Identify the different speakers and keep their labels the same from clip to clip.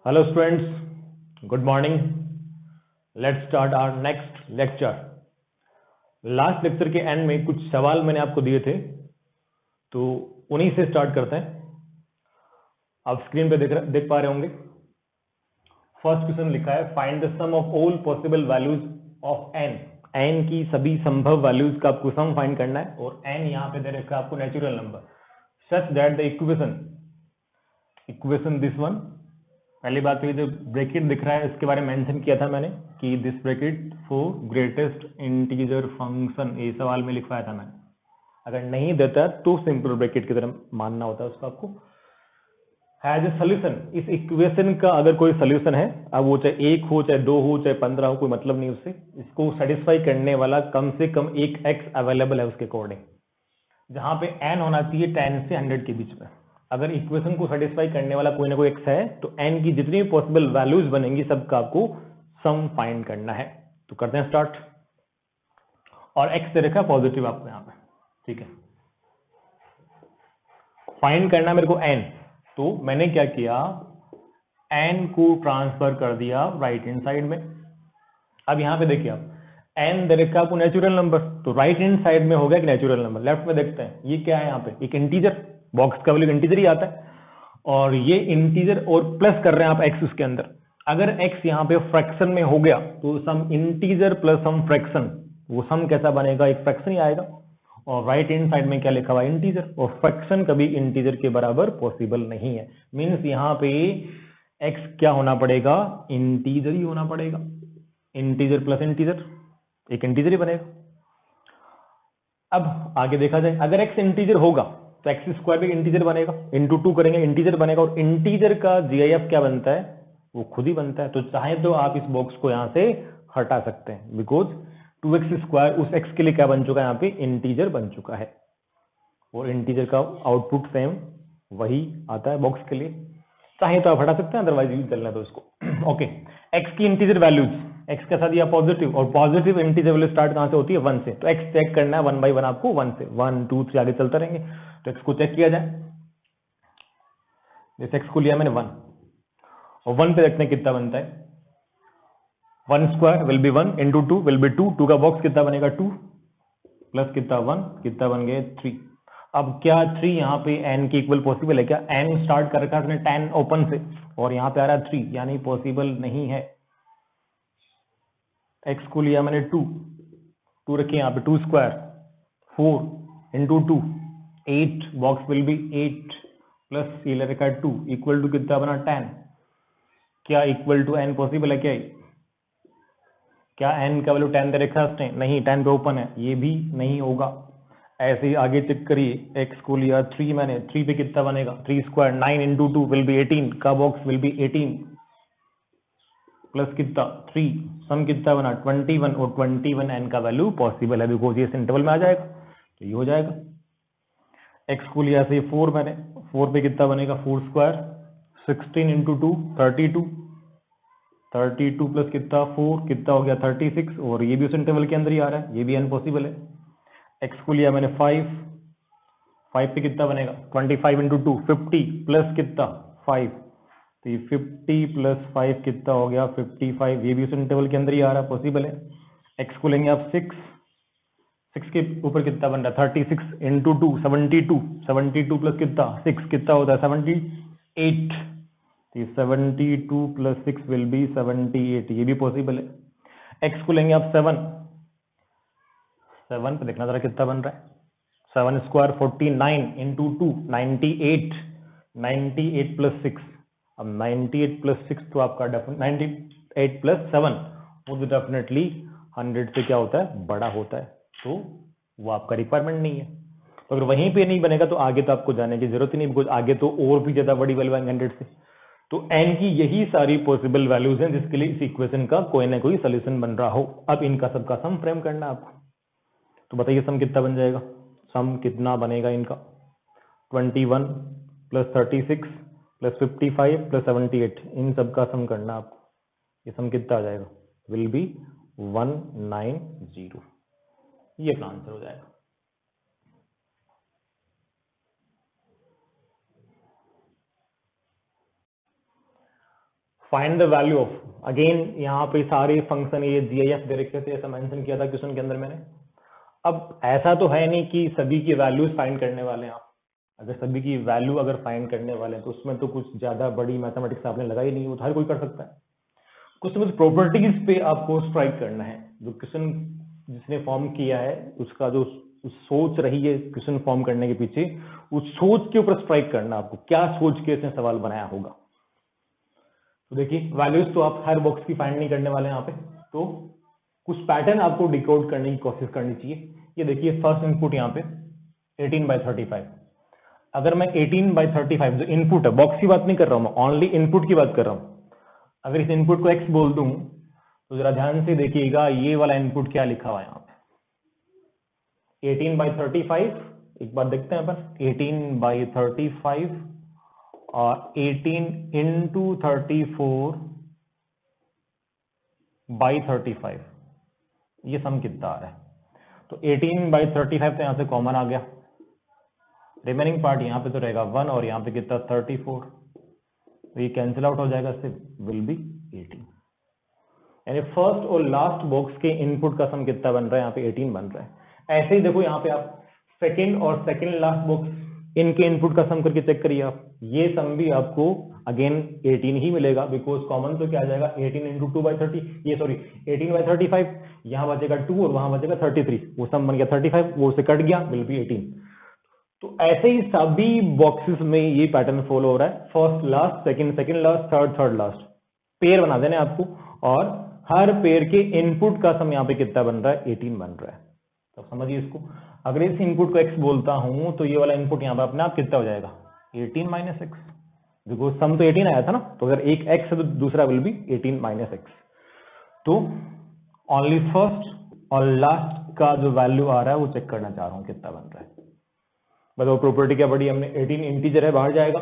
Speaker 1: Hello students, good morning. Let's start our next lecture. Last lecture के and में कुछ सवाल मैंने आपको दिए थे, तो उन्हीं से स्टार्ट करते हैं. आप स्क्रीन पे देख पा रहे होंगे. फर्स्ट क्वेश्चन लिखा है find the sum of all possible values of n. N की सभी संभव वैल्यूज का आपको सम फाइंड करना है और एन यहाँ पे दे रखा है आपको natural number such that the equation this one. पहली बात तो ये जो ब्रैकेट दिख रहा है इसके बारे में मेंशन किया था मैंने कि this bracket for greatest integer function, ये सवाल में लिखवाया था मैंने. अगर नहीं देता तो सिंपल ब्रैकेट की तरह मानना होता है उसको आपको. हैज ए सोल्यूशन, इस इक्वेशन का अगर कोई सोल्यूशन है, अब वो चाहे एक हो चाहे दो हो चाहे 15 हो, कोई मतलब नहीं उससे. इसको सेटिस्फाई करने वाला कम से कम एक एक्स अवेलेबल है उसके अकॉर्डिंग, जहां पे एन होना चाहिए 10 से 100 के बीच में. अगर इक्वेशन को सेटिस्फाई करने वाला कोई ना कोई एक्स है तो एन की जितनी भी पॉसिबल वैल्यूज बनेंगी सबका आपको सम फाइंड करना है. तो करते हैं स्टार्ट. और एक्स दे रखा पॉजिटिव आपको यहाँ पे, ठीक है. फाइंड करना मेरे को एन, तो मैंने क्या किया, एन को ट्रांसफर कर दिया राइट हैंड साइड में. अब यहाँ पे देखिए आप, एन दे रखा आपको नेचुरल नंबर, तो राइट हैंड साइड में हो गया कि नेचुरल नंबर. लेफ्ट में देखते हैं ये क्या है, यहाँ पे एक इंटीजर, बॉक्स का वैल्यू इंटीजर ही आता है और ये इंटीजर और प्लस कर रहे हैं आप एक्स उसके अंदर. अगर एक्स यहाँ पे फ्रैक्शन में हो गया तो sum integer plus sum fraction, वो सम कैसा बनेगा, एक फ्रैक्शन ही आएगा. और राइट हैंड साइड में क्या लिखा हुआ है, इंटीजर. और फ्रैक्शन कभी इंटीजर के बराबर पॉसिबल नहीं है. मीन्स यहाँ पे एक्स क्या होना पड़ेगा, इंटीजर ही होना पड़ेगा. इंटीजर प्लस इंटीजर एक इंटीजर ही बनेगा. अब आगे देखा जाए, अगर एक्स इंटीजर होगा तो एक्स स्क्वायर भी इंटीजर बनेगा, इंटू 2 करेंगे इंटीजर बनेगा. और इंटीजर का जीआईएफ क्या बनता है, वो खुद ही बनता है. तो चाहे तो आप इस बॉक्स को यहां से हटा सकते हैं, बिकॉज 2x स्क्वायर उस x के लिए क्या बन चुका है, यहाँ पे इंटीजर बन चुका है. और इंटीजर का आउटपुट सेम वही आता है बॉक्स के लिए. चाहे तो आप हटा सकते हैं, अदरवाइज यूज चलना है तो इसको. ओके, एक्स की इंटीजर वैल्यूज, एक्स के साथ दिया पॉजिटिव, और पॉजिटिव इंटीजर वैल्यू स्टार्ट कहां से होती है, 1 से. तो एक्स चेक करना है 1 बाई 1 आपको, 1 से 1 2 3 आगे चलते रहेंगे. तो एक्स को चेक किया जाए, जैसे एक्स को लिया मैंने 1, और 1 पे देखते हैं कितना बनता है. 1 square will be 1 into 2 will be 2, 2 का बॉक्स कितना बनेगा 2 प्लस कितना 1, कितना बन गया 3. अब क्या 3 यहाँ पे n के इक्वल पॉसिबल है क्या, n स्टार्ट कर रखा है 10 ओपन से और यहाँ पे आ रहा है 3, यानी पॉसिबल नहीं है. x को लिया मैंने 2, 2 रखिए यहाँ पे, 2 square 4 into 2 8, box will B 8 plus ये ले रखा है 2 इक्वल टू कितना बना 10. क्या इक्वल टू n पॉसिबल है क्या n का वैल्यू 10 दे रखा है उसने, नहीं, 10 पे ओपन है, ये भी नहीं होगा. ऐसे ही आगे चेक करिए, x को लिया 3 मैंने, 3 पे कितना बनेगा, 3 स्क्वायर 9 इंटू 2 विल बी 18, का बॉक्स विल बी 18 प्लस कितना 3, सम कितना बना 21, और 21 n का वैल्यू पॉसिबल है बिकॉज ये इस इंटरवल में आ जाएगा, तो ये हो जाएगा. x को लिया से 4 मैंने, 4 पे कितना बनेगा 4 स्क्वायर 16 इंटू 2 32, 32 प्लस कितना 4, कितना हो गया 36, और ये भी उस इंटरवल के अंदर ही आ रहा है, ये भी n पॉसिबल है. x को लिया मैंने 5, 5 पे कितना बनेगा 25 इंटू 2 50 प्लस कितना 5, तो ये 50 प्लस 5 कितना हो गया 55, ये भी उस इंटरवल के अंदर ही आ रहा है, पॉसिबल है. x को लेंगे आप 6, 6 के ऊपर कितना बन रहा है 36 इंटू 2 72, 72 प्लस कितना 6, कितना होता है 78, तो ये 72 प्लस 6 विल बी 78, ये भी पॉसिबल है. x को लेंगे आप 7, 7 पे देखना जरा कितना बन रहा है, 7 स्क्वायर 49 इंटू 2 98, 98 प्लस 6, अब 98 प्लस 6 तो आपका 98 प्लस 7 वो तो डेफिनेटली 100 से क्या होता है, बड़ा होता है, तो वो आपका रिक्वायरमेंट नहीं है. तो अगर वहीं पे नहीं बनेगा तो आगे तो आपको जाने की जरूरत ही नहीं, बिकॉज आगे तो और भी ज्यादा बड़ी वैल्यू आएंगे 100 से. तो n की यही सारी पॉसिबल वैल्यूज हैं जिसके लिए इस इक्वेशन का कोई ना कोई सोल्यूशन बन रहा हो. अब इनका सबका सम फ्रेम करना है आपको, तो बताइए सम कितना बन जाएगा, सम कितना बनेगा इनका, 21 प्लस 36 प्लस 55 प्लस 78, इन सब का सम करना आपको. ये सम कितना आ जाएगा, विल बी 190, ये अपना आंसर हो जाएगा. Find the value of, again यहाँ पे सारे फंक्शन ये जीआईएफ दे रखे थे, ऐसा मेंशन किया था क्वेश्चन के अंदर मैंने। अब ऐसा तो है नहीं कि सभी की वैल्यूज फाइंड करने वाले हैं आप, अगर सभी की वैल्यू अगर फाइंड करने वाले हैं तो उसमें तो कुछ ज्यादा बड़ी मैथमेटिक्स आपने लगाई नहीं, वो तो हर कोई कर सकता है। कुछ समझ प्रॉपर्टीज पे आपको स्ट्राइक करना है, जो क्वेश्चन जिसने फॉर्म किया है उसका जो सोच रही है क्वेश्चन फॉर्म करने के पीछे, उस सोच के ऊपर स्ट्राइक करना आपको, क्या सोच के इसने सवाल बनाया होगा। तो देखिए वैल्यूज तो आप हर बॉक्स की फाइंड नहीं करने वाले हैं यहाँ पे, तो कुछ पैटर्न आपको डिकोड करने की कोशिश करनी चाहिए। ये देखिए फर्स्ट इनपुट यहाँ पे 18/35, अगर मैं 18/35 जो इनपुट है, बॉक्स की बात नहीं कर रहा हूं मैं, ओनली इनपुट की बात कर रहा हूं, अगर इस इनपुट को x बोल दूं तो जरा ध्यान से देखिएगा ये वाला इनपुट क्या लिखा हुआ है यहाँ पे 18/35, एक बार देखते हैं अपन 18/35 और 18 into 34/35, ये सम कितना आ रहा है। तो 18/35 तो यहां से कॉमन आ गया, रिमेनिंग पार्ट यहाँ पे तो रहेगा 1 और यहाँ पे कितना 34, तो ये कैंसिल आउट हो जाएगा, इससे विल बी 18, यानी फर्स्ट और लास्ट बॉक्स के इनपुट का सम कितना बन रहा है यहाँ पे 18 बन रहा है। ऐसे ही देखो यहाँ पे आप सेकंड और सेकंड लास्ट बॉक्स इनके इनपुट का सम करके चेक करिए आप, ये सम भी आपको अगेन 18 ही मिलेगा, बिकॉज कॉमन तो क्या आ जाएगा 18 into 2/30, ये सॉरी 18/35, यहाँ बचेगा 2 और वहां बचेगा 33, वो सम बन गया 35, वो से कट गया, विल बी 18। तो ऐसे ही सभी बॉक्सेस में ये पैटर्न फॉलो हो रहा है, first last, second second last, third third last, pair बना देने आपको, और हर पेयर के इनपुट का सम यहाँ पे कितना बन रहा है 18 बन रहा है। तो समझिए इसको, अगर इस इनपुट को x बोलता हूं तो ये वाला इनपुट यहाँ पे अपने आप कितना हो जाएगा 18 - x, बिकॉज सम तो 18 आया था ना, तो अगर एक x है तो दूसरा विल बी 18 - x। तो ओनली फर्स्ट और लास्ट का जो वैल्यू आ रहा है वो चेक करना चाह रहा हूं कितना बन रहा है। बताओ प्रॉपर्टी क्या पढ़ी हमने, 18 इंटीजर है, बाहर जाएगा,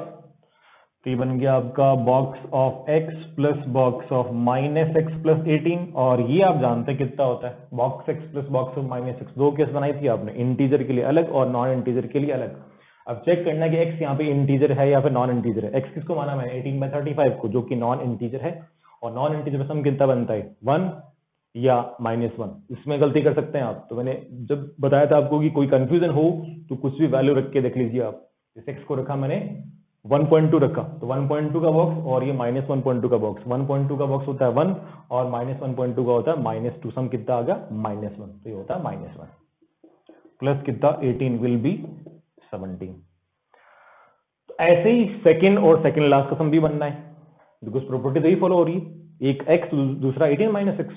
Speaker 1: तो ये बन गया आपका box of x plus box of -x plus 18, और ये आप जानते हैं कितना होता है box x plus box of -x, दो केस बनाई थी आपने, इंटीजर के लिए अलग और नॉन इंटीजर के लिए अलग। अब चेक करना कि x यहाँ पे इंटीजर है या फिर नॉन इंटीजर है। x किसको माना मैंने 18/35 को, जो कि नॉन इंटीजर है, और नॉन इंटीजर में सम कितना बनता है 1 या -1, इसमें गलती कर सकते हैं आप। तो मैंने जब बताया था आपको कि कोई कंफ्यूजन हो तो कुछ भी वैल्यू रख के देख लीजिए आप, इस x को रखा मैंने 1.2 रखा, तो 1.2 का बॉक्स और ये -1.2 का बॉक्स, 1.2 का बॉक्स होता है 1 और -1.2 का होता है -2, सम कितना आ गया -1, तो ये होता है -1 प्लस कितना 18 विल बी 17। तो ऐसे ही सेकंड और सेकंड लास्ट का सम भी बनना है, बिकॉज प्रॉपर्टी तो ही फॉलो हो रही है, एक x दूसरा 18 - x।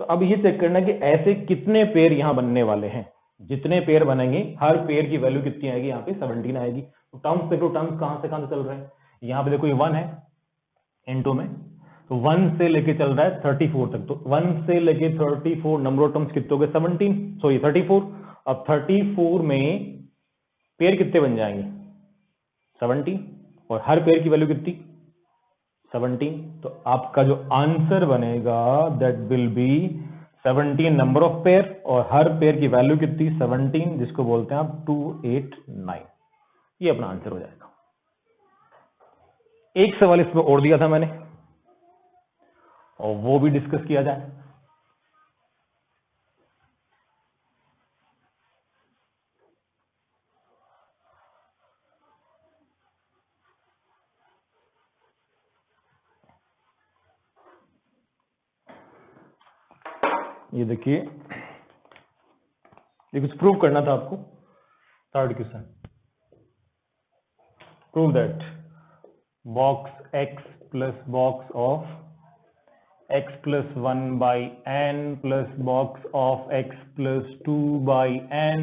Speaker 1: तो अब ये चेक करना कि ऐसे कितने पेयर यहां बनने वाले हैं, जितने पेयर बनेंगे हर पेयर की वैल्यू कितनी आएगी, यहाँ पे 17 आएगी। तो टर्म्स देखो, टर्म्स कहां से चल रहे हैं, यहाँ पे देखो ये 1 है इनटू में, तो 1 से लेके चल रहा है 34 तक, तो 1 से लेके 34 नंबर ऑफ टर्म्स कितने हो गए 17, सॉरी 34। अब 34 में पेयर कितने बन जाएंगे 17, और हर पेयर की वैल्यू कितनी 17, तो आपका जो आंसर बनेगा that will be 17 number of pair, और हर पेयर की वैल्यू कितनी 17, जिसको बोलते हैं आप 289, ये अपना आंसर हो जाएगा। एक सवाल इसमें और दिया था मैंने, और वो भी डिस्कस किया जाए। ये देखिए, ये कुछ प्रूव करना था आपको, third question, prove that box x plus box of x plus 1/n plus box of x plus 2/n,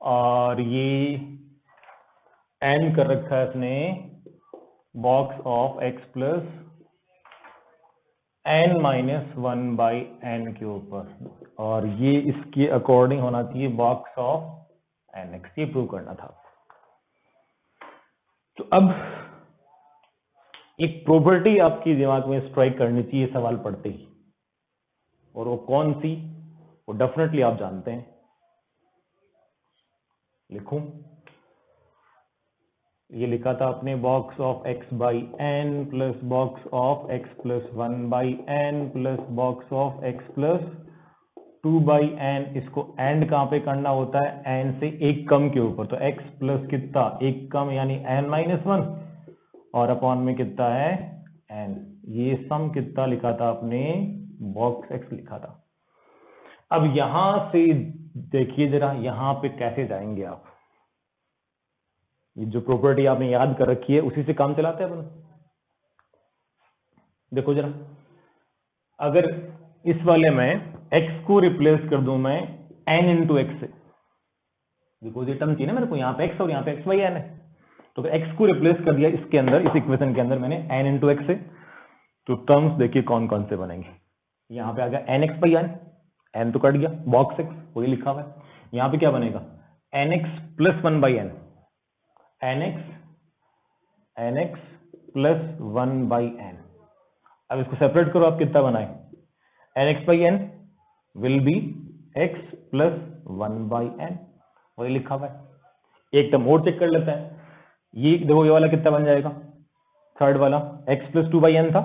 Speaker 1: और ये n कर रखा है इसने box of x plus n-1/n के ऊपर, और ये इसके अकॉर्डिंग होना चाहिए बॉक्स ऑफ nx, ये प्रूव करना था। तो अब एक प्रॉपर्टी आपकी दिमाग में स्ट्राइक करनी चाहिए सवाल पढ़ते ही, और वो कौन सी, वो डेफिनेटली आप जानते हैं, लिखूं ये लिखा था अपने box of x by n plus box of x plus 1 by n plus box of x plus 2 by n. इसको एंड कहाँ पे करना होता है, एन से एक कम के ऊपर, तो x प्लस कितना एक कम यानी n माइनस 1 और अपॉन में कितना है n। ये सम कितना लिखा था आपने, बॉक्स x लिखा था। अब यहां से देखिए जरा, यहां पे कैसे जाएंगे आप। ये जो प्रॉपर्टी आपने याद कर रखी है उसी से काम चलाते हैं अपन। देखो जरा, अगर इस वाले में x को रिप्लेस कर दूं मैं n इंटू एक्स से, देखो ये टर्म थी ना मेरे को, यहाँ पे x और यहाँ पे x बाई n है, तो अगर x को रिप्लेस कर दिया इसके अंदर, इस इक्वेशन के अंदर मैंने n इंटू एक्स से, तो टर्म्स देखिए कौन कौन से बनेंगे। यहाँ पे आ गया n x by n, n तो कट गया, बॉक्स एक्स वही लिखा हुआ है। यहाँ पे क्या बनेगा, n x plus 1 by n, n x plus 1 by n. अब इसको सेपरेट करो आप, कितना बनाए, n x by n will be x plus 1 by n, वही लिखा हुआ है। एक टर्म और चेक कर लेते हैं, ये देखो ये वाला कितना बन जाएगा, थर्ड वाला x प्लस 2 बाई एन था,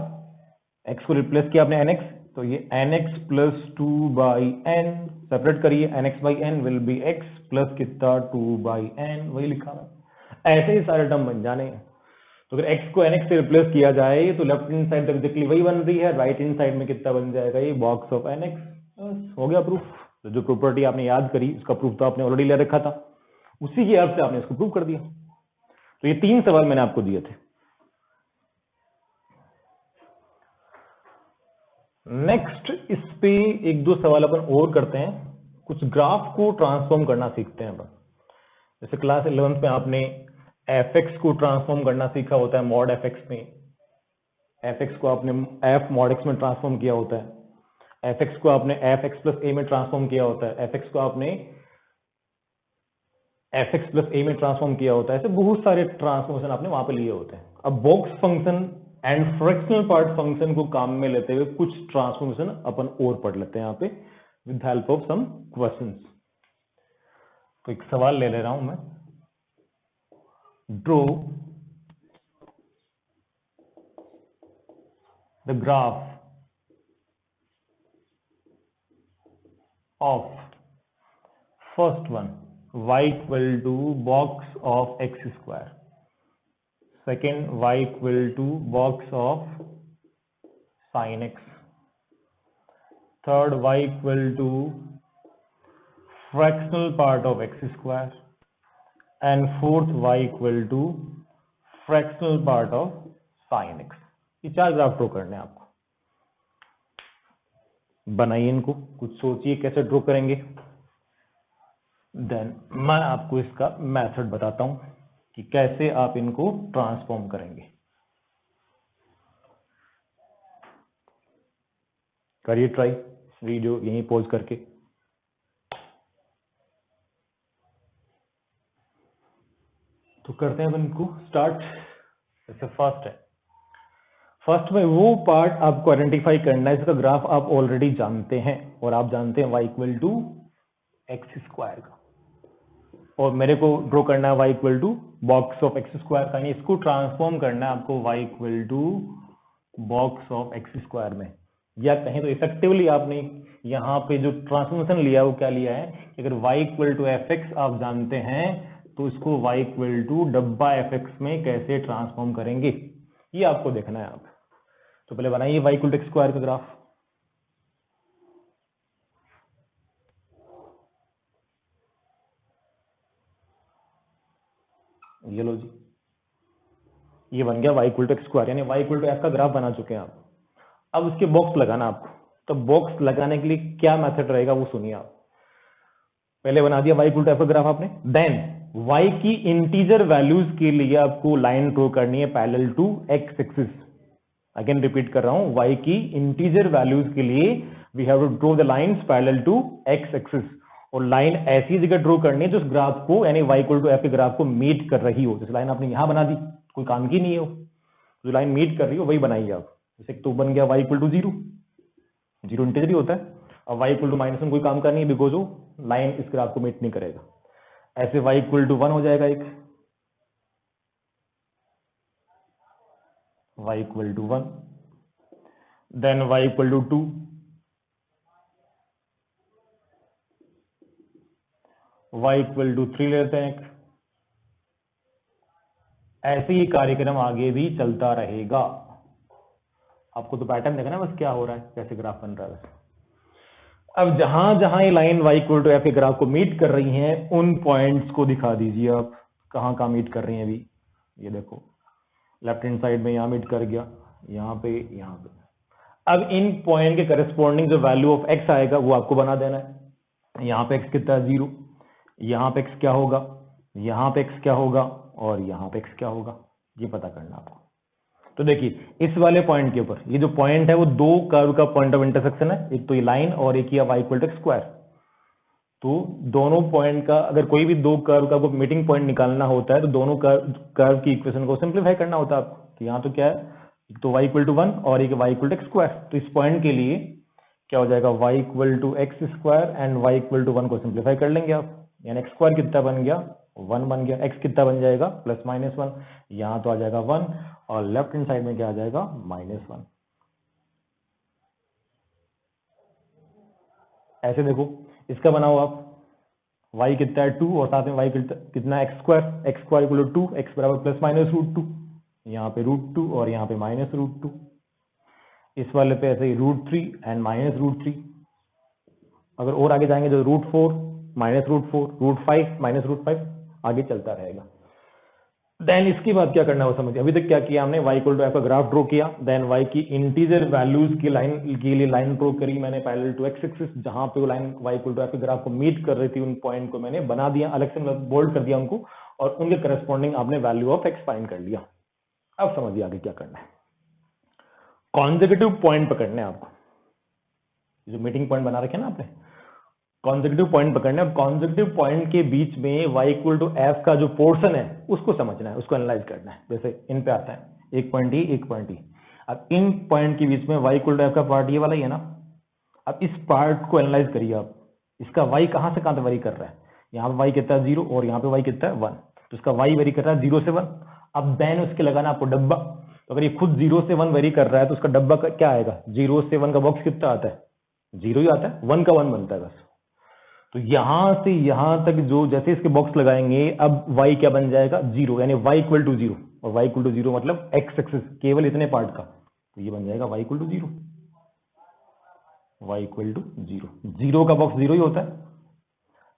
Speaker 1: x को रिप्लेस किया आपने nx, तो ये nx plus 2 by n, separate करिए, nx by n will be x plus कितना 2 बाई एन, वही लिखा हुआ है। ऐसे ही सारे टर्म बन जाने हैं। तो अगर x को nx से रिप्लेस किया जाए तो लेफ्ट हैंड साइड एग्जैक्टली वही बन रही है, राइट हैंड साइड में कितना बन जाएगा, ये बॉक्स ऑफ nx। बस हो गया प्रूफ। तो जो प्रॉपर्टी आपने याद करी उसका प्रूफ तो आपने ऑलरेडी ले रखा था, उसी की हेल्प से आपने इसको प्रूव कर दिया। तो ये 3 सवाल मैंने आपको दिए थे। नेक्स्ट इस पे 1-2 सवाल अपन और करते हैं, कुछ ग्राफ को ट्रांसफॉर्म करना सीखते हैं अपन। जैसे क्लास 11th में आपने fx को ट्रांसफॉर्म करना सीखा होता है मॉड fx में, fx को आपने f मॉड x में ट्रांसफॉर्म किया होता है, fx को आपने fx प्लस a में ट्रांसफॉर्म किया होता है, fx को आपने fx प्लस a में ट्रांसफॉर्म किया होता है। ऐसे बहुत सारे ट्रांसफॉर्मेशन आपने वहां पे लिए होते हैं। अब box function and fractional part function को काम में लेते हुए कुछ ट्रांसफॉर्मेशन अपन और पढ़ लेते हैं यहाँ पे with help of some questions. तो एक सवाल ले रहा हूं मैं, draw the graph of first one y equal to box of x square, second y equal to box of sin x, third y equal to fractional part of x square, and fourth y equal to fractional part of sin x। ये 4 graph draw करने हैं आपको। बनाइए इनको, कुछ सोचिए कैसे draw करेंगे, देन मैं आपको इसका मेथड बताता हूं कि कैसे आप इनको ट्रांसफॉर्म करेंगे। करिए ट्राई, वीडियो यहीं पॉज करके। तो करते हैं इनको स्टार्ट। जैसे फर्स्ट में वो पार्ट आपको आइडेंटिफाई करना है जिसका ग्राफ आप ऑलरेडी जानते हैं, और आप जानते हैं y equal to x square का, और मेरे को ड्रॉ करना है y equal to box of x square का, यानी इसको ट्रांसफॉर्म करना है आपको y equal to box of x square में। या कहें तो इफेक्टिवली आपने यहाँ पे जो ट्रांसफॉर्मेशन लिया है वो क्या लिया है कि अगर y equal to f x आप जानते हैं तो इसको y इक्वल टू डब्बा एफ एक्स में कैसे ट्रांसफॉर्म करेंगे, ये आपको देखना है। आप तो पहले बनाइए y equal to x square का ग्राफ। ये लो जी, ये बन गया y equal to x square, यानी y इक्वल टू एफ का ग्राफ बना चुके हैं आप। अब उसके बॉक्स लगाना आपको, तो बॉक्स लगाने के लिए क्या मेथड रहेगा वो सुनिए आप। पहले बना दिया y इक्वल टू एफ का ग्राफ आपने, देन y की इंटीजर वैल्यूज के लिए आपको लाइन ड्रॉ करनी है parallel to x axis. Again repeat कर रहा हूं, y की इंटीजर वैल्यूज के लिए we have to draw the lines parallel to x axis, और लाइन ऐसी जगह ड्रॉ करनी है जो उस ग्राफ को यानी y इक्वल टू एफ के ग्राफ को मीट कर रही हो। जैसे लाइन आपने यहां बना दी, कोई काम की नहीं हो, जो लाइन मीट कर रही हो वही बनाइए आप। जैसे तो बन गया y इक्वल टू 0, 0 इंटीजर ही होता है। अब y इक्वल टू -1 कोई काम करनी है बिकॉज वो लाइन इस ग्राफ को मीट नहीं करेगा। ऐसे y इक्वल टू 1 हो जाएगा एक, y equal to 1, then y equal to 2, y equal to 3 लेते हैं एक। ऐसे ही कार्यक्रम आगे भी चलता रहेगा। आपको तो पैटर्न देखना बस क्या हो रहा है, कैसे ग्राफ बन रहा है बस। अब जहां जहां ये line y equal to f के ग्राफ को मीट कर रही हैं उन पॉइंट्स को दिखा दीजिए आप, कहां कहां मीट कर रही हैं अभी। ये देखो लेफ्ट हैंड साइड में यहां मीट कर गया, यहाँ पे, यहाँ पे। अब इन पॉइंट के करस्पॉन्डिंग जो वैल्यू ऑफ x आएगा वो आपको बना देना है। यहाँ पे x कितना है 0, यहाँ पे x क्या होगा, यहाँ पे x क्या होगा और यहाँ पे x क्या होगा, ये पता करना आपको। तो देखिए इस वाले पॉइंट के ऊपर ये जो पॉइंट है वो दो कर्व का पॉइंट ऑफ इंटरसेक्शन है, एक तो ये लाइन और एक ये y equal to x square. तो दोनों पॉइंट का अगर कोई भी दो कर्व का मीटिंग पॉइंट निकालना होता है तो दोनों कर्व की इक्वेशन को सिंप्लीफाई करना होता है आपको। तो यहाँ तो क्या है, एक तो y इक्वल टू 1 और एक y equal to x square. तो इस पॉइंट के लिए क्या हो जाएगा, y equal to x square and y equal to 1 को सिंप्लीफाई कर लेंगे आप, यानी एक्स स्क्वायर कितना बन गया 1 बन गया, x कितना बन जाएगा प्लस माइनस 1, यहाँ तो आ जाएगा 1 और लेफ्ट हैंड साइड में क्या आ जाएगा -1। ऐसे देखो इसका बनाओ आप, y कितना है 2 और साथ में y कितना है x square equal to 2, x बराबर प्लस माइनस रूट 2, यहाँ पे √2 और यहाँ पे -√2। इस वाले पे ऐसे ही √3 एंड -√3। अगर और आगे जाएंगे तो √4 -√4 √5 -√5 आगे चलता रहेगा। देन इसके बाद क्या करना है वो समझिए। अभी तक क्या किया हमने, y इक्वल टू एफ का ग्राफ ड्रॉ किया, देन y की इंटीजर वैल्यूज की लाइन के लिए लाइन ड्रॉ करी मैंने पैरेलल टू एक्स एक्सिस, जहां पे वो line y equal to f के ग्राफ को मीट कर रही थी उन पॉइंट को मैंने बना दिया, अलग से बोल्ड कर दिया उनको, और उनके करस्पॉन्डिंग आपने वैल्यू ऑफ x फाइंड कर लिया। अब समझिए आगे क्या करना है। कॉन्सेक्यूटिव पॉइंट पकड़ने हैं आपको, जो मीटिंग पॉइंट बना रखे ना आपने, कॉन्सेक्यूटिव पॉइंट पकड़ने। अब कॉन्सेक्यूटिव पॉइंट के बीच में y इक्वल टू एफ का जो पोर्शन है उसको समझना है, उसको एनालाइज करना है। जैसे इन पे आता है एक पॉइंट ई एक पॉइंट ई। अब इन पॉइंट के बीच में y इक्वल टू एफ का पार्ट ये वाला ही है ना। अब इस पार्ट को एनालाइज करिए आप, इसका y कहां से कहां तक वेरी कर रहा है, यहाँ पे y कितना है 0 और यहाँ पे y कितना है 1, तो इसका y वेरी कर रहा है 0 से 1। अब देन उसके लगाना आपको डब्बा, तो अगर ये खुद 0 से 1 वेरी कर रहा है तो उसका डब्बा का क्या आएगा, 0 से 1 का बॉक्स कितना आता है 0 ही आता है, 1 का 1 बनता है बस। तो यहां से यहां तक जो जैसे इसके बॉक्स लगाएंगे अब y क्या बन जाएगा 0, यानी y इक्वल टू 0, और y इक्वल टू 0 मतलब x एक्सिस केवल इतने पार्ट का, तो ये बन जाएगा y equal to 0, y equal to 0, 0 का बॉक्स 0 ही होता है।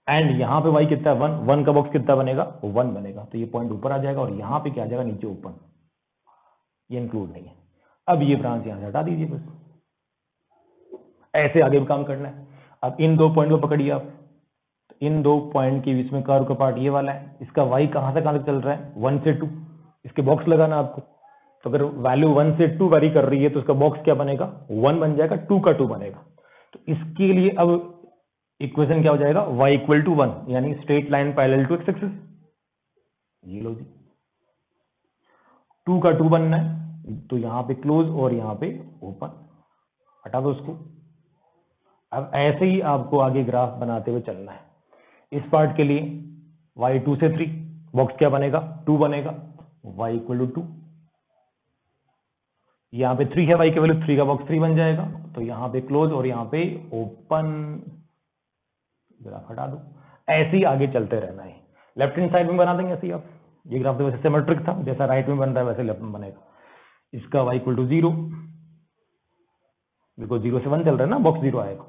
Speaker 1: एंड यहाँ पे y कितना है 1, 1 का बॉक्स कितना बनेगा 1 बनेगा, तो ये पॉइंट ऊपर आ जाएगा और यहाँ पे क्या आ जाएगा नीचे ओपन, ये इंक्लूड नहीं है। अब ये ब्रांच यहाँ से हटा दीजिए बस, ऐसे आगे भी काम करना है। अब इन दो पॉइंट को पकड़िए आप, इन दो पॉइंट के बीच में कर्व का पार्ट ये वाला है, इसका y कहां से कहां तक चल रहा है 1 से 2, इसके बॉक्स लगाना आपको। तो अगर वैल्यू 1 से 2 वेरी कर रही है तो इसका बॉक्स क्या बनेगा 1 बन जाएगा, 2 का 2 बनेगा। तो इसके लिए अब इक्वेशन क्या हो जाएगा y इक्वल टू 1, यानी straight line parallel to x axis. ये लो जी 2 का 2 बनना है, तो यहाँ पे क्लोज और यहाँ पे ओपन, हटा दो उसको। अब ऐसे ही आपको आगे ग्राफ बनाते हुए चलना है। इस पार्ट के लिए y 2 से 3 बॉक्स क्या बनेगा 2 बनेगा, y इक्वल टू 2, यहाँ पे 3 है, y के वैल्यू 3 का बॉक्स 3 बन जाएगा, तो यहाँ पे क्लोज और यहाँ पे ओपन, ग्राफ हटा दो। ऐसे ही आगे चलते रहना है, लेफ्ट हैंड साइड में बना देंगे ऐसे ही आप। ये ग्राफ तो वैसे सिमेट्रिक था, जैसा राइट में बन रहा है वैसे लेफ्ट में बनेगा। इसका y इक्वल टू 0, बिकॉज 0 से 1 चल रहा है ना, बॉक्स 0 आएगा,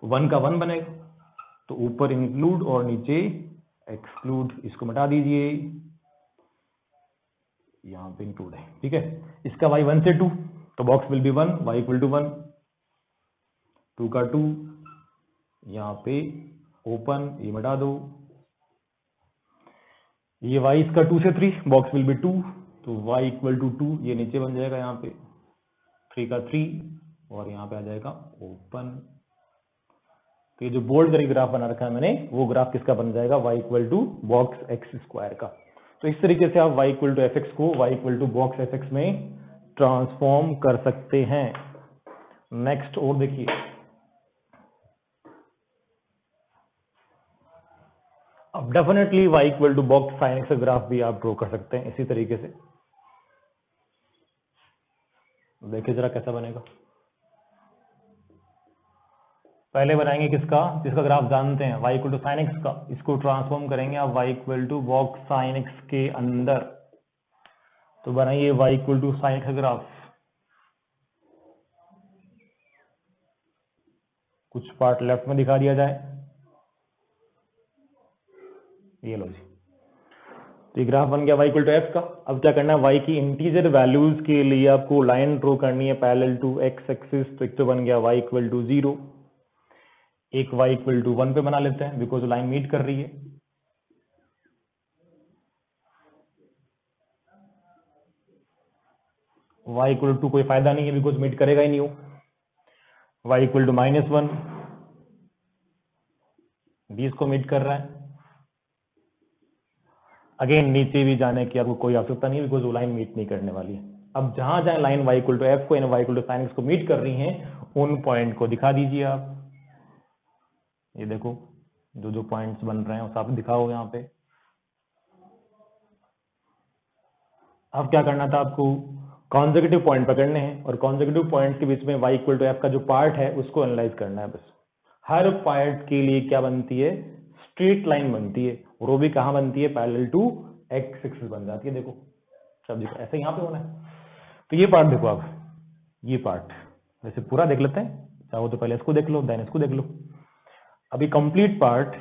Speaker 1: 1 का 1 बनेगा, तो ऊपर इंक्लूड और नीचे एक्सक्लूड, इसको मिटा दीजिए, यहाँ पे इंक्लूड है, ठीक है। इसका y 1 से 2, तो box will be 1, y equal to 1, 2 का 2, यहाँ पे ओपन, ये मिटा दो। ये y इसका 2 से 3, बॉक्स विल बी 2, तो y इक्वल टू 2, ये नीचे बन जाएगा यहाँ पे 3 का 3 और यहाँ पे आ जाएगा ओपन। तो ये जो बोल्ड करके ग्राफ बना रखा है मैंने, वो ग्राफ किसका बन जाएगा y equal to box x square का। तो इस तरीके से आप y equal to f x को y equal to box f x में ट्रांसफॉर्म कर सकते हैं। नेक्स्ट और देखिए, अब definitely y equal to box sine x का ग्राफ भी आप ड्रॉ कर सकते हैं इसी तरीके से। देखिए जरा कैसा बनेगा। पहले बनाएंगे किसका, जिसका ग्राफ जानते हैं, y equal to sine x का। इसको ट्रांसफॉर्म करेंगे आप y इक्वल टू वॉक साइन एक्स के अंदर। तो बनाइए y equal to sine x का ग्राफ। कुछ पार्ट लेफ्ट में दिखा दिया जाए, ये लो जी। तो ये ग्राफ बन गया y इक्वल टू एफ का। अब क्या करना है, y की इंटीजर वैल्यूज के लिए आपको लाइन ड्रॉ करनी है पैरेलल टू x एक्सिस। तो एक तो बन गया y इक्वल टू 0, एक y इक्वल टू 1 पे बना लेते हैं बिकॉज लाइन मीट कर रही है। y इक्वल टू कोई फायदा नहीं है बिकॉज मीट करेगा ही नहीं हो। y इक्वल टू -1 भी इसको मीट कर रहा है। अगेन नीचे भी जाने की आपको कोई आवश्यकता नहीं है बिकॉज वो लाइन मीट नहीं करने वाली है। अब जहां जहां line y equal to f को y equal to sine x को मीट कर रही है उन पॉइंट को दिखा दीजिए आप। ये देखो जो जो पॉइंट्स बन रहे हैं वो सब दिखाओ यहाँ पे। अब क्या करना था आपको, कॉन्जिक्यूटिव पॉइंट पकड़ने हैं और कॉन्जिक्यूटिव पॉइंट के बीच में y इक्वल टू एफ का जो पार्ट है उसको एनालाइज करना है बस। हर पार्ट के लिए क्या बनती है, स्ट्रेट लाइन बनती है, और वो भी कहाँ बनती है, पैरेलल टू x एक्सिस बन जाती है। देखो सब देखो ऐसे यहाँ पे होना है। तो ये पार्ट देखो आप, ये पार्ट वैसे पूरा देख लेते हैं, चाहो तो पहले इसको देख लो देन इसको देख लो। अभी कंप्लीट पार्ट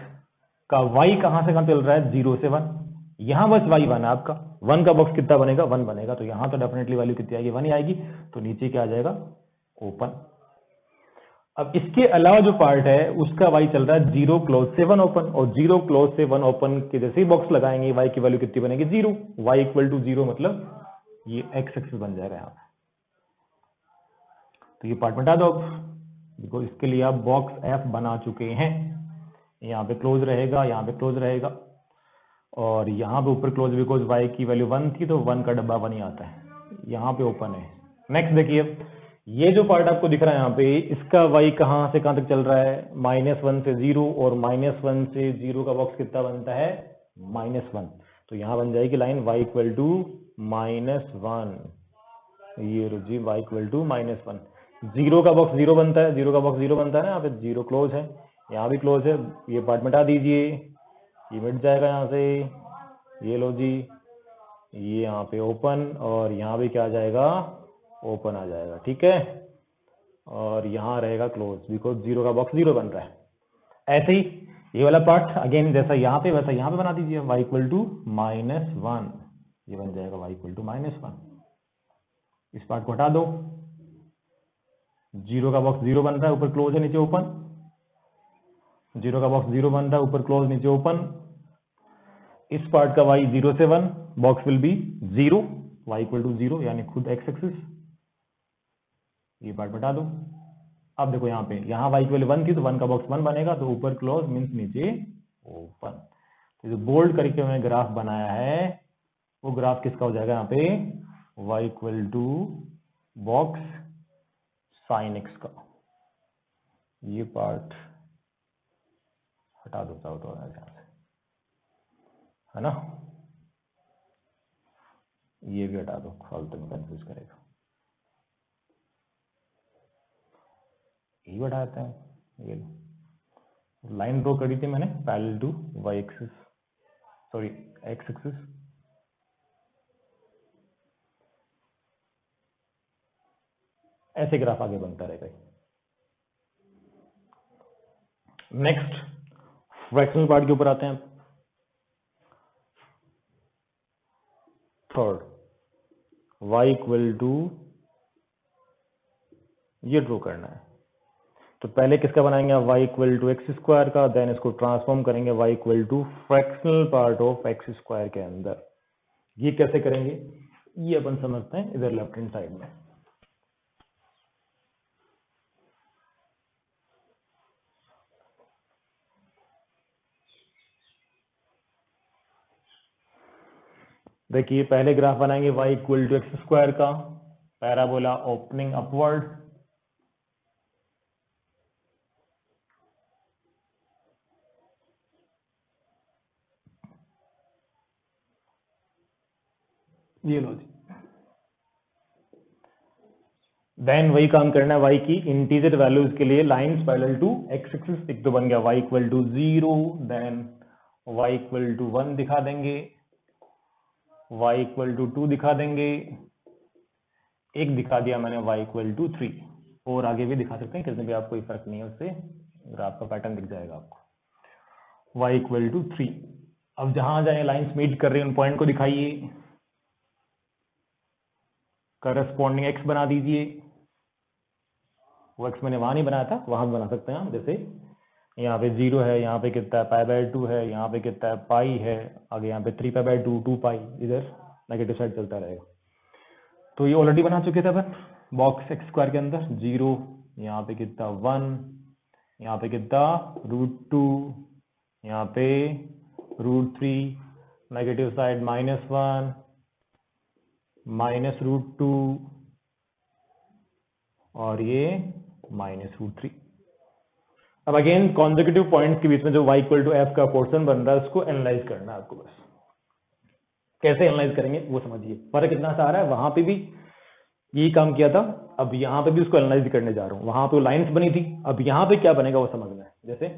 Speaker 1: का y कहां से कहां चल रहा है, 0 से 1। यहां बस y 1 है आपका, 1 का बॉक्स कितना बनेगा, 1 बनेगा। तो यहां तो डेफिनेटली वैल्यू कितनी आएगी, 1 ही आएगी। तो नीचे क्या आ जाएगा, ओपन। अब इसके अलावा जो पार्ट है उसका y चल रहा है 0 क्लोज से 1 ओपन, और 0 क्लोज से 1 ओपन के जैसे ही बॉक्स लगाएंगे y की वैल्यू कितनी बनेगी, 0। y इक्वल टू 0 मतलब ये x एक्सिस बन जाएगा यहाँ पे। तो ये पार्ट मिटा दो अब, बिकॉज इसके लिए आप बॉक्स f बना चुके हैं। यहाँ पे क्लोज रहेगा, यहाँ पे क्लोज रहेगा, और यहाँ पे ऊपर क्लोज, बिकॉज y की वैल्यू 1 थी तो 1 का डब्बा 1 ही आता है। यहाँ पे ओपन है। नेक्स्ट देखिए, ये जो पार्ट आपको दिख रहा है यहाँ पे, इसका y कहाँ से कहाँ तक चल रहा है, -1 से 0, और -1 से 0 का बॉक्स कितना बनता है, -1। तो यहाँ बन जाएगी लाइन y इक्वल टू -1। ये रुझी y इक्वल टू -1। 0 का बॉक्स 0 बनता है, 0 का बॉक्स 0 बनता है ना, यहाँ पे 0 क्लोज है, यहाँ भी क्लोज है। ये पार्ट मिटा दीजिए, ये मिट जाएगा यहाँ से। ये लो जी, ये यहाँ पे ओपन, और यहाँ भी क्या आ जाएगा, ओपन आ जाएगा, ठीक है। और यहाँ रहेगा क्लोज बिकॉज 0 का बॉक्स 0 बन रहा है। ऐसे ही ये वाला पार्ट अगेन जैसा यहाँ पे वैसा यहाँ पे बना दीजिए, y इक्वल टू -1। ये बन जाएगा y इक्वल टू -1। इस पार्ट को हटा दो, 0 का बॉक्स 0 बन रहा है, ऊपर क्लोज है नीचे ओपन। 0 का बॉक्स 0 बन रहा है, ऊपर क्लोज नीचे ओपन। इस पार्ट का y 0 से 1 box will be 0, y equal to 0 यानी खुद x एक्सिस। ये पार्ट बता दो। अब देखो यहाँ पे, यहाँ y इक्वल 1 थी तो 1 का बॉक्स 1 बनेगा, तो ऊपर क्लोज मीन्स नीचे ओपन। तो जो बोल्ड करके मैंने ग्राफ बनाया है वो ग्राफ किसका हो जाएगा यहाँ पे, y equal to box sine x का। ये पार्ट हटा दो चाहो तो यहाँ से, है ना। ये भी हटा दो, फालतू में कंफ्यूज करेगा। ये हटाते हैं। ये लाइन ड्रॉ करी थी मैंने parallel to y axis, sorry x axis. ऐसे ग्राफ आगे बनता रहेगा। नेक्स्ट फ्रैक्शनल पार्ट के ऊपर आते हैं। थर्ड, y इक्वल टू, ये ड्रॉ करना है। तो पहले किसका बनाएंगे आप, y equal to x square का, देन इसको ट्रांसफॉर्म करेंगे y equal to fractional part of x square के अंदर। ये कैसे करेंगे, ये अपन समझते हैं इधर लेफ्ट हैंड साइड में। देखिए पहले ग्राफ बनाएंगे y equal to x square का, पैराबोला ओपनिंग अपवर्ड। ये लो जी, देन वही काम करना है y की इंटीजर वैल्यूज के लिए lines parallel to x axis. एक तो बन गया y equal to 0, then y equal to 1 दिखा देंगे, y इक्वल टू 2 दिखा देंगे, एक दिखा दिया मैंने y इक्वल टू 3, और आगे भी दिखा सकते हैं, कितने भी आपको कोई फर्क नहीं है, उससे ग्राफ का पैटर्न दिख जाएगा आपको। y equal to 3। अब जहां जहां लाइंस मीट कर रही है उन पॉइंट को दिखाइए, करस्पॉन्डिंग x बना दीजिए। वो x मैंने वहां नहीं बनाया था, वहां भी बना सकते हैं हम। जैसे यहाँ पे 0 है, यहाँ पे कितना है π/2 है, यहाँ पे कितना है पाई है, आगे यहाँ पे 3π/2 2 पाई, इधर नेगेटिव साइड चलता रहेगा। तो ये ऑलरेडी बना चुके थे अपन बॉक्स x² के अंदर। 0, यहाँ पे कितना 1, यहाँ पे कितना √2, यहाँ पे √3, नेगेटिव साइड -1 -√2 और ये -√3। अब अगेन कॉन्सेक्यूटिव पॉइंट्स के बीच में जो y इक्वल टू f का पोर्शन बन रहा है उसको एनालाइज करना है आपको। बस कैसे एनालाइज करेंगे वो समझिए। फर्क कितना सा आ रहा है, वहां पे भी यही काम किया था, अब यहाँ पे भी उसको एनालाइज करने जा रहा हूँ। वहां पे लाइंस बनी थी, अब यहाँ पे क्या बनेगा वो समझना है। जैसे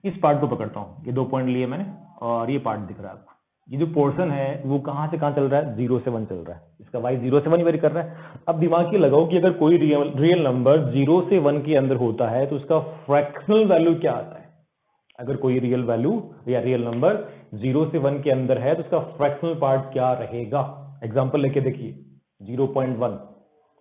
Speaker 1: इस पार्ट को पकड़ता हूँ, ये 2 पॉइंट लिए मैंने और ये पार्ट दिख रहा है आपको। ये जो पोर्शन है वो कहाँ से कहाँ चल रहा है, 0 से 1 चल रहा है। इसका y 0 से 1 वेरी कर रहा है। अब दिमाग ये लगाओ कि अगर कोई रियल नंबर 0 से 1 के अंदर होता है तो उसका फ्रैक्शनल वैल्यू क्या आता है। अगर कोई रियल वैल्यू या रियल नंबर 0 से 1 के अंदर है तो उसका फ्रैक्शनल पार्ट क्या रहेगा। एग्जाम्पल लेके देखिए, 0.1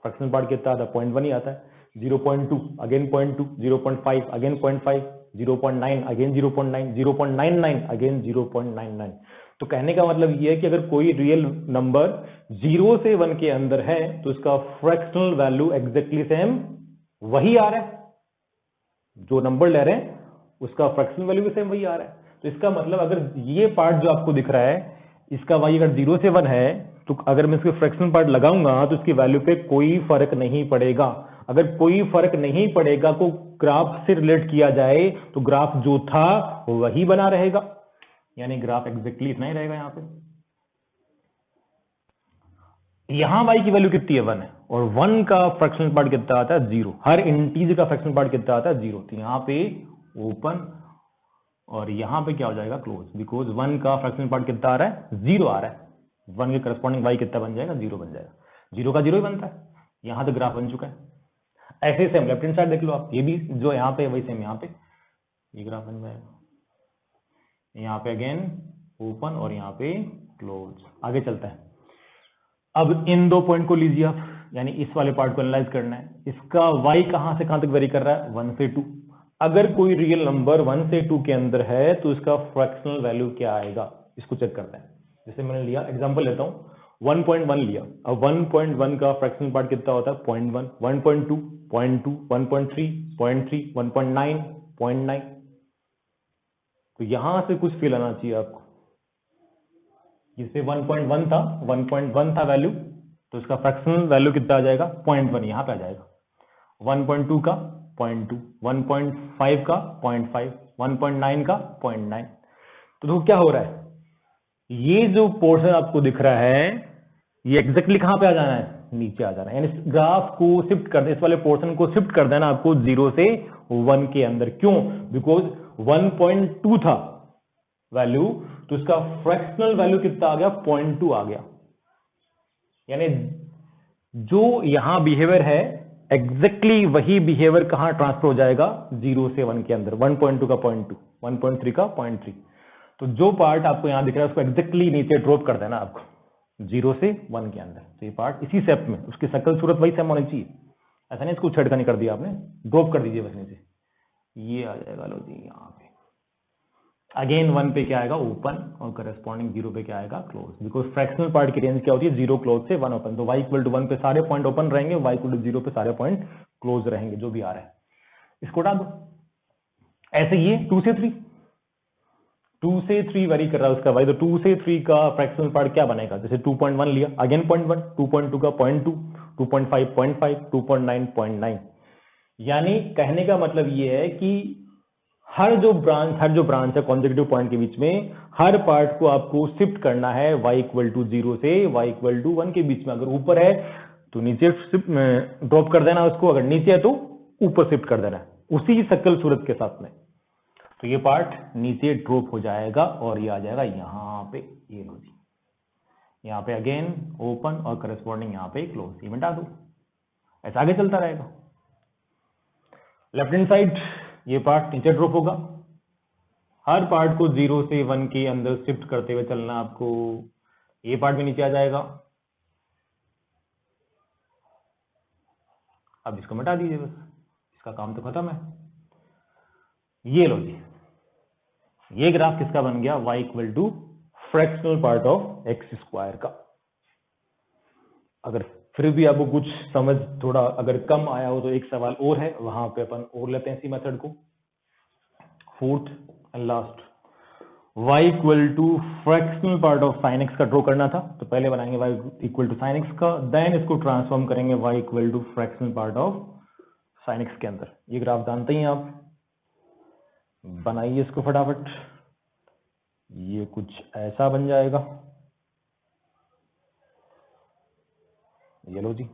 Speaker 1: फ्रैक्शनल पार्ट कितना आता है, 0.1 ही आता है। 0.2 अगेन 0.2, 0.5 अगेन 0.5, 0.9 अगेन 0.9, 0.99 अगेन 0.99। तो कहने का मतलब ये है कि अगर कोई रियल नंबर 0 से 1 के अंदर है तो इसका फ्रैक्शनल वैल्यू एग्जैक्टली सेम वही आ रहा है। जो नंबर ले रहे हैं उसका फ्रैक्शनल वैल्यू भी सेम वही आ रहा है। तो इसका मतलब अगर ये पार्ट जो आपको दिख रहा है इसका y अगर 0 से 1 है तो अगर मैं इसके फ्रैक्शनल पार्ट लगाऊंगा तो इसकी वैल्यू पे कोई फर्क नहीं पड़ेगा। अगर कोई फर्क नहीं पड़ेगा को ग्राफ से रिलेट किया जाए तो ग्राफ जो था वही बना रहेगा, यानी ग्राफ एग्जैक्टली इतना ही रहेगा। यहां पे यहां y की वैल्यू कितनी है, 1 है, और 1 का फ्रैक्शनल पार्ट कितना आता है, 0। हर इंटीजर का फ्रैक्शनल पार्ट कितना आता है, 0। तो यहां पे ओपन और यहां पे क्या हो जाएगा, क्लोज, बिकॉज 1 का फ्रैक्शनल पार्ट कितना आ रहा है, 0 आ रहा है। 1 के करस्पॉन्डिंग y कितना बन जाएगा, 0 बन जाएगा। 0 का 0 ही बनता है। यहां तो ग्राफ बन चुका है। ऐसे सेम लेफ्ट हैंड साइड देख लो आप, ये भी जो यहाँ पे वही सेम यहाँ पे ये ग्राफ बन जाएगा। यहाँ पे अगेन ओपन और यहाँ पे क्लोज। आगे चलता है। अब इन 2 पॉइंट को लीजिए आप, यानी इस वाले पार्ट को एनालाइज करना है। इसका y कहां से कहां तक वेरी कर रहा है, 1 से 2। अगर कोई रियल नंबर 1 से 2 के अंदर है तो इसका फ्रैक्शनल वैल्यू क्या आएगा, इसको चेक करते हैं। जैसे मैंने लिया एग्जांपल लेता हूं, 1.1 लिया। अब 1.1 का फ्रैक्शनल पार्ट कितना होता है, 0.1, 1.2, 0.2, 1.3, 0.3, 1.9, 0.9। तो यहां से कुछ फील आना चाहिए आपको। जिससे 1.1 था, 1.1 था वैल्यू, तो इसका फ्रैक्शनल वैल्यू कितना आ जाएगा, 0.1 यहां पे आ जाएगा। 1.2 का 0.2, 1.5 का 0.5, 1.9 का 0.9। तो देखो क्या हो रहा है, ये जो पोर्शन आपको दिख रहा है ये एग्जैक्टली कहां पे आ जाना है, नीचे आ जाना है। यानी ग्राफ को शिफ्ट कर दे, इस वाले पोर्शन को शिफ्ट कर देना आपको 0 से 1 के अंदर। क्यों, बिकॉज 1.2 था वैल्यू, तो इसका फ्रैक्शनल वैल्यू कितना आ गया, 0.2 आ गया। यानी जो यहां बिहेवियर है एग्जैक्टली वही बिहेवियर कहां ट्रांसफर हो जाएगा, 0 से 1 के अंदर। 1.2 का 0.2, 1.3 का 0.3। तो जो पार्ट आपको यहां दिख रहा है उसको एग्जैक्टली नीचे ड्रॉप कर देना आपको 0 से 1 के अंदर। तो ये पार्ट इसी शेप में, उसकी शक्ल सूरत वही सेम होनी चाहिए। ऐसा नहीं इसको छेड़खानी कर दिया आपने, ड्रॉप कर दीजिए बस नीचे, ये आ जाएगा। लो जी, यहाँ पे अगेन 1 पे क्या आएगा, ओपन, और करस्पॉन्डिंग 0 पे क्या आएगा, क्लोज। बिकॉज फ्रैक्शनल पार्ट की रेंज क्या होती है, 0 क्लोज से 1 ओपन। तो y इक्वल टू 1 पे सारे पॉइंट ओपन रहेंगे, y इक्वल टू 0 पे सारे पॉइंट क्लोज रहेंगे, जो भी आ रहा है। इसको हटा दो। ऐसे ये 2 से 3, 2 से 3 वेरी कर रहा है उसका y, तो 2 से 3 का फ्रैक्शनल पार्ट क्या बनेगा। जैसे 2.1 लिया, अगेन 0.1, 2.2 का 0.2, 2.5 0.5, 2.9 0.9। यानी कहने का मतलब ये है कि हर जो ब्रांच है कॉन्सेक्यूटिव पॉइंट के बीच में, हर पार्ट को आपको शिफ्ट करना है y इक्वल टू 0 से y इक्वल टू 1 के बीच में। अगर ऊपर है तो नीचे ड्रॉप कर देना उसको, अगर नीचे है तो ऊपर शिफ्ट कर देना उसी शकल सूरत के साथ में। तो ये पार्ट नीचे ड्रॉप हो जाएगा और ये आ जाएगा यहाँ पे, ये लो जी, यहाँ पे अगेन ओपन और करस्पॉन्डिंग यहाँ पे क्लोज, ये मिटा दो, ऐसा आगे चलता रहेगा। लेफ्ट हैंड साइड ये पार्ट नीचे ड्रॉप होगा, हर पार्ट को 0 से 1 के अंदर शिफ्ट करते हुए चलना आपको। ये पार्ट भी नीचे आ जाएगा, अब इसको मिटा दीजिए बस, इसका काम तो खत्म है। ये लो जी, ये ग्राफ किसका बन गया, y equal to fractional part of x square का। अगर फिर भी आपको कुछ समझ थोड़ा अगर कम आया हो तो एक सवाल और है, वहां पे अपन और लेते हैं इसी मेथड को। Fourth and last, y equal to fractional part of sine x का ड्रॉ करना था, तो पहले बनाएंगे y equal to sine x का, देन इसको ट्रांसफॉर्म करेंगे y equal to fractional part of sine x के अंदर। ये ग्राफ जानते ही आप, बनाइए इसको फटाफट, ये कुछ ऐसा बन जाएगा, ये लो जी।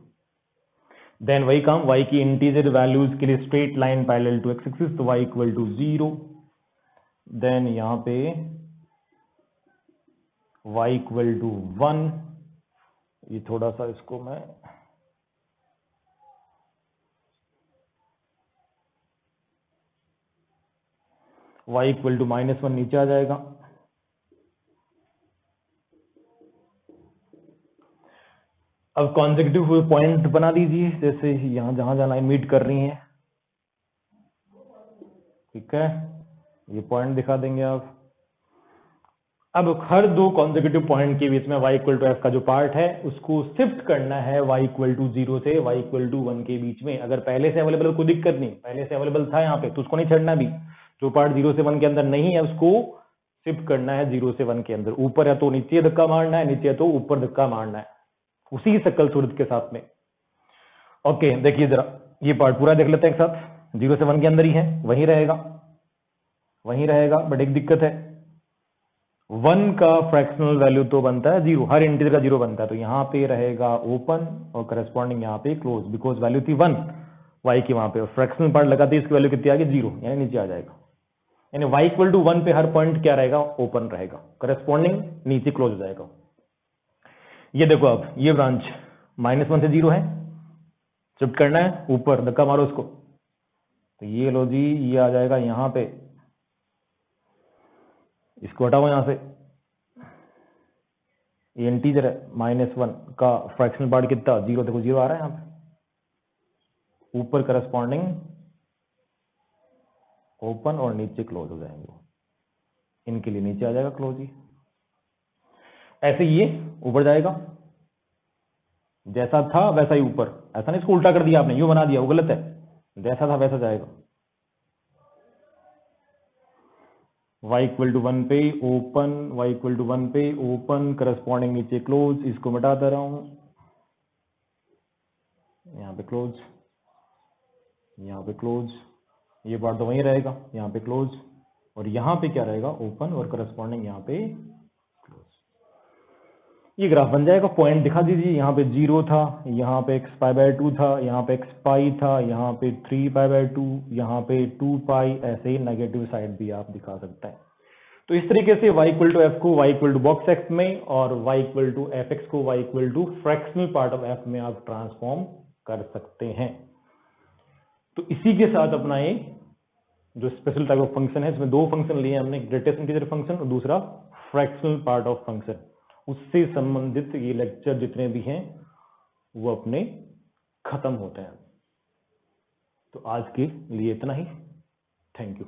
Speaker 1: देन वही काम, y की इंटीजर वैल्यूज के लिए straight line parallel to x axis, तो y इक्वल टू 0, देन यहां पे y इक्वल टू 1, ये थोड़ा सा इसको मैं y इक्वल टू -1 नीचे आ जाएगा। अब कॉन्सेक्यूटिव पॉइंट बना दीजिए, जैसे यहां जहां जहां लाइन मीट कर रही है, ठीक है, ये पॉइंट दिखा देंगे आप। अब हर दो कॉन्सेक्यूटिव पॉइंट के बीच में y इक्वल टू एफ का जो पार्ट है उसको शिफ्ट करना है y इक्वल टू 0 से y इक्वल टू 1 के बीच में। अगर पहले से अवेलेबल, कोई दिक्कत नहीं, पहले से अवेलेबल था यहाँ पे तो उसको नहीं छेड़ना भी। जो पार्ट 0 से 1 के अंदर नहीं है उसको शिफ्ट करना है 0 से 1 के अंदर। ऊपर है तो नीचे धक्का मारना है, नीचे है तो ऊपर धक्का मारना है, उसी शक्ल सूरत के साथ में। ओके, देखिए जरा ये पार्ट पूरा देख लेते हैं एक साथ। 0 से 1 के अंदर ही है, वहीं रहेगा, वहीं रहेगा, बट एक दिक्कत है, 1 का फ्रैक्शनल वैल्यू तो बनता है 0, हर इंटीजर का 0 बनता है, तो यहाँ पे रहेगा ओपन और करस्पॉन्डिंग यहाँ पे क्लोज, बिकॉज वैल्यू थी 1 y की वहां पे, और फ्रैक्शनल पार्ट लगाते इसकी वैल्यू कितनी आ गई, 0, यानी नीचे आ जाएगा। यानी y इक्वल टू 1 पे हर पॉइंट क्या रहेगा, ओपन रहेगा, करस्पॉन्डिंग नीचे क्लोज हो जाएगा। ये देखो आप, ये ब्रांच -1 से 0 है, शिफ्ट करना है ऊपर, धक्का मारो उसको, तो ये लो जी, ये आ जाएगा यहाँ पे, इसको हटाओ यहां से, ये इंटीजर है, -1 का फ्रैक्शनल पार्ट कितना, 0, देखो 0 आ रहा है यहाँ पे, ऊपर करस्पॉन्डिंग ओपन और नीचे क्लोज हो जाएंगे, इनके लिए नीचे आ जाएगा क्लोज ही। ऐसे ये ऊपर जाएगा, जैसा था वैसा ही ऊपर, ऐसा नहीं इसको उल्टा कर दिया आपने, यूं बना दिया, वो गलत है, जैसा था वैसा जाएगा। y इक्वल टू 1 पे ओपन, y इक्वल टू 1 पे ओपन, करस्पॉन्डिंग नीचे क्लोज, इसको मिटा दे रहा हूं, यहाँ पे क्लोज, यहाँ पे क्लोज, ये पार्ट तो वहीं रहेगा, यहाँ पे क्लोज, और यहाँ पे क्या रहेगा, ओपन और करस्पॉन्डिंग यहाँ पे क्लोज। ये ग्राफ बन जाएगा। पॉइंट दिखा दीजिए, यहाँ पे 0 था, यहाँ पे x π/2 था, यहाँ पे x पाई था, यहाँ पे 3 π/2, यहाँ पे 2 पाई, ऐसे ही नेगेटिव साइड भी आप दिखा सकते हैं। तो इस तरीके से y इक्वल टू एफ को y equal to box x में, और y equal to f x को y equal to fractional part of f में आप ट्रांसफॉर्म कर सकते हैं। तो इसी के साथ अपना ये जो स्पेशल टाइप ऑफ फंक्शन है, इसमें दो फंक्शन लिए हमने, ग्रेटेस्ट इंटीजर फंक्शन और दूसरा फ्रैक्शनल पार्ट ऑफ फंक्शन, उससे संबंधित ये लेक्चर जितने भी हैं वो अपने खत्म होते हैं। तो आज के लिए इतना ही, थैंक यू।